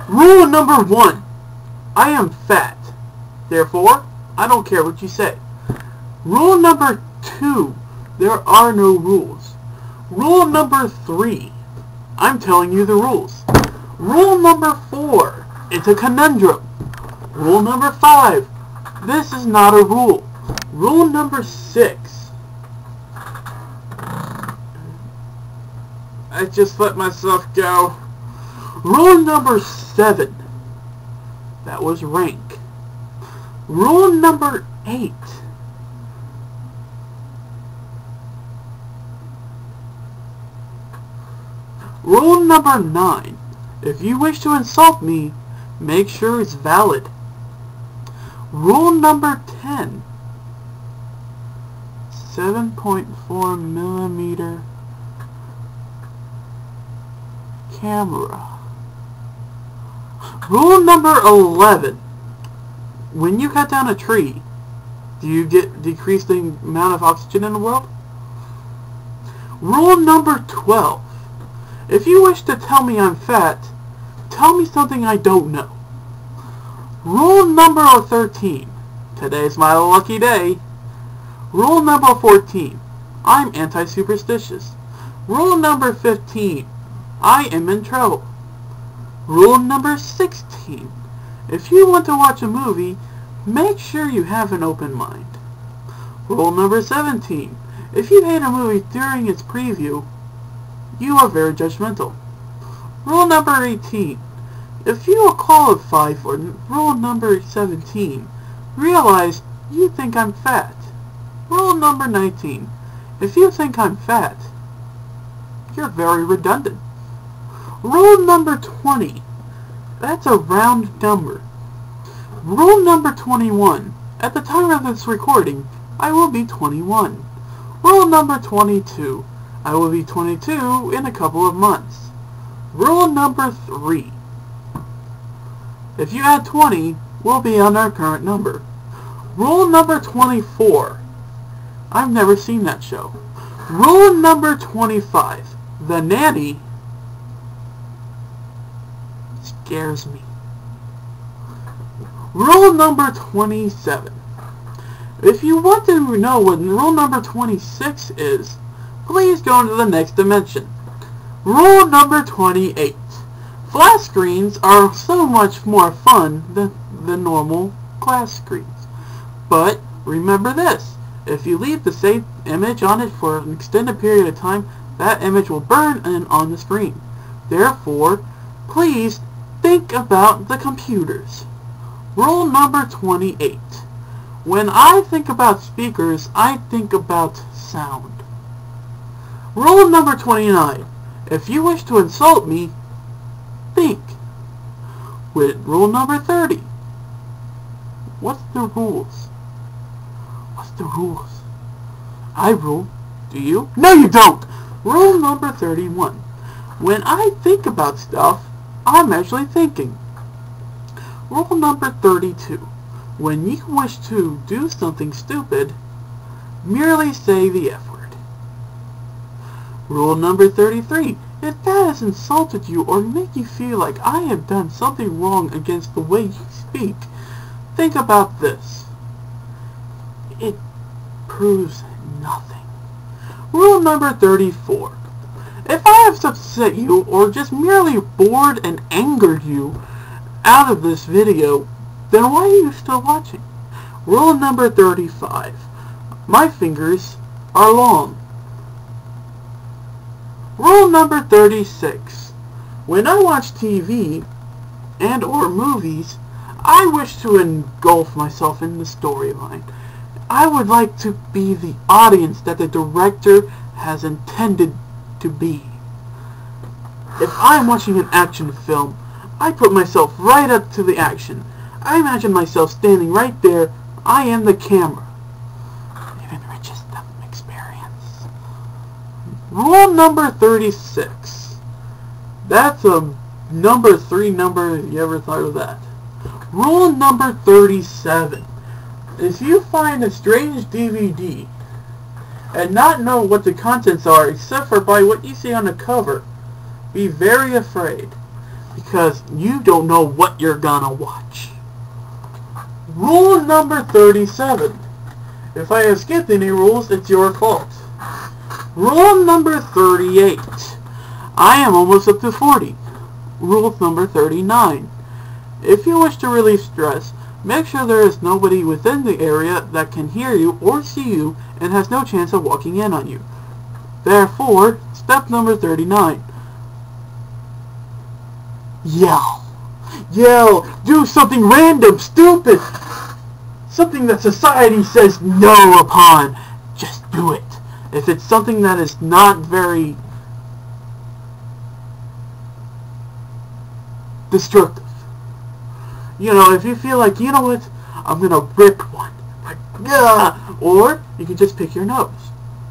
Rule number 1. I am fat. Therefore, I don't care what you say. Rule number 2. There are no rules. Rule number 3. I'm telling you the rules. Rule number 4. It's a conundrum. Rule number 5. This is not a rule. Rule number 6. I just let myself go. Rule number 7. That was rank. Rule number 8. Rule number 9. If you wish to insult me, make sure it's valid. Rule number 10. 7.4 millimeter camera. Rule number 11. When you cut down a tree, do you decrease the amount of oxygen in the world? Rule number 12. If you wish to tell me I'm fat, tell me something I don't know. Rule number 13. Today's my lucky day. Rule number 14. I'm anti-superstitious. Rule number 15. I am in trouble. Rule number 16. If you want to watch a movie, make sure you have an open mind. Rule number 17. If you hate a movie during its preview, you are very judgmental. Rule number 18. If you qualify for rule number 17, realize you think I'm fat. Rule number 19. If you think I'm fat, you're very redundant. Rule number 20. That's a round number. Rule number 21. At the time of this recording, I will be 21. Rule number 22. I will be 22 in a couple of months. Rule number 3. If you add 20, we'll be on our current number. Rule number 24. I've never seen that show. Rule number 25. The nanny scares me. Rule number 27. If you want to know what rule number 26 is, please go into the next dimension. Rule number 28. Flat screens are so much more fun than normal glass screens. But remember this. If you leave the same image on it for an extended period of time, that image will burn on the screen. Therefore, please think about the computers. Rule number 28. When I think about speakers, I think about sound. Rule number 29. If you wish to insult me, think. With rule number 30. What's the rules? What's the rules? I rule. Do you? No, you don't! Rule number 31. When I think about stuff, I'm actually thinking. Rule number 32. When you wish to do something stupid, merely say the F word. Rule number 33. If that has insulted you or make you feel like I have done something wrong against the way you speak, think about this. It proves nothing. Rule number 34. If I have upset you or just merely bored and angered you out of this video, then why are you still watching? Rule number 35. My fingers are long. Rule number 36. When I watch TV and or movies, I wish to engulf myself in the storyline. I would like to be the audience that the director has intended to be. If I'm watching an action film, I put myself right up to the action. I imagine myself standing right there. I am the camera. It enriches the experience. Rule number 36. That's a number 3 number. Have you ever thought of that? Rule number 37. If you find a strange DVD and not know what the contents are except for by what you see on the cover. Be very afraid, because you don't know what you're gonna watch. Rule number 37. If I have skipped any rules, it's your fault. Rule number 38. I am almost up to 40. Rule number 39. If you wish to relieve stress, make sure there is nobody within the area that can hear you or see you and has no chance of walking in on you. Therefore, step number 39. Yell. Yell. Do something random, stupid. Something that society says no upon. Just do it. If it's something that is not very destructive. You know, if you feel like, you know what, I'm gonna rip one. Like, yeah. Or you can just pick your nose.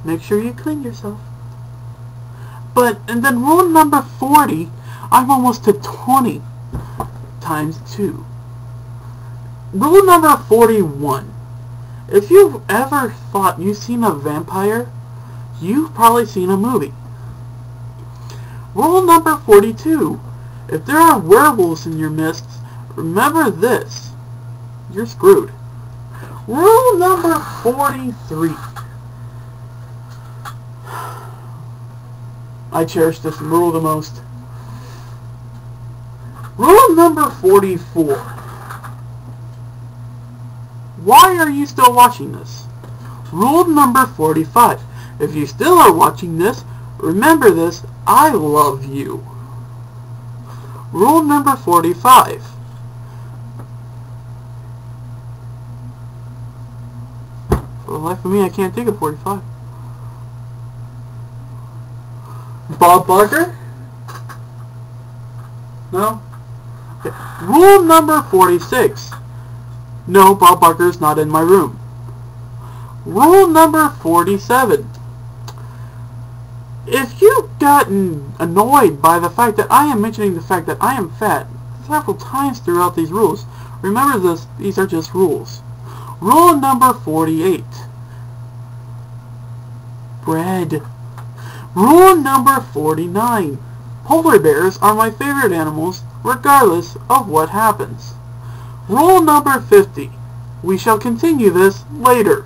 Make sure you clean yourself. And then rule number 40, I'm almost to 20 times 2. Rule number 41. If you've ever thought you've seen a vampire, you've probably seen a movie. Rule number 42. If there are werewolves in your midst, remember this. You're screwed. Rule number 43. I cherish this rule the most. Rule number 44. Why are you still watching this? Rule number 45. If you still are watching this, remember this, I love you. Rule number 45. For the life of me, I can't think of 45. Bob Barker? No? Okay. Rule number 46. No, Bob Barker is not in my room. Rule number 47. If you've gotten annoyed by the fact that I am mentioning the fact that I am fat several times throughout these rules, remember this, these are just rules. Rule number 48. Bread. Rule number 49. Polar bears are my favorite animals regardless of what happens. Rule number 50. We shall continue this later.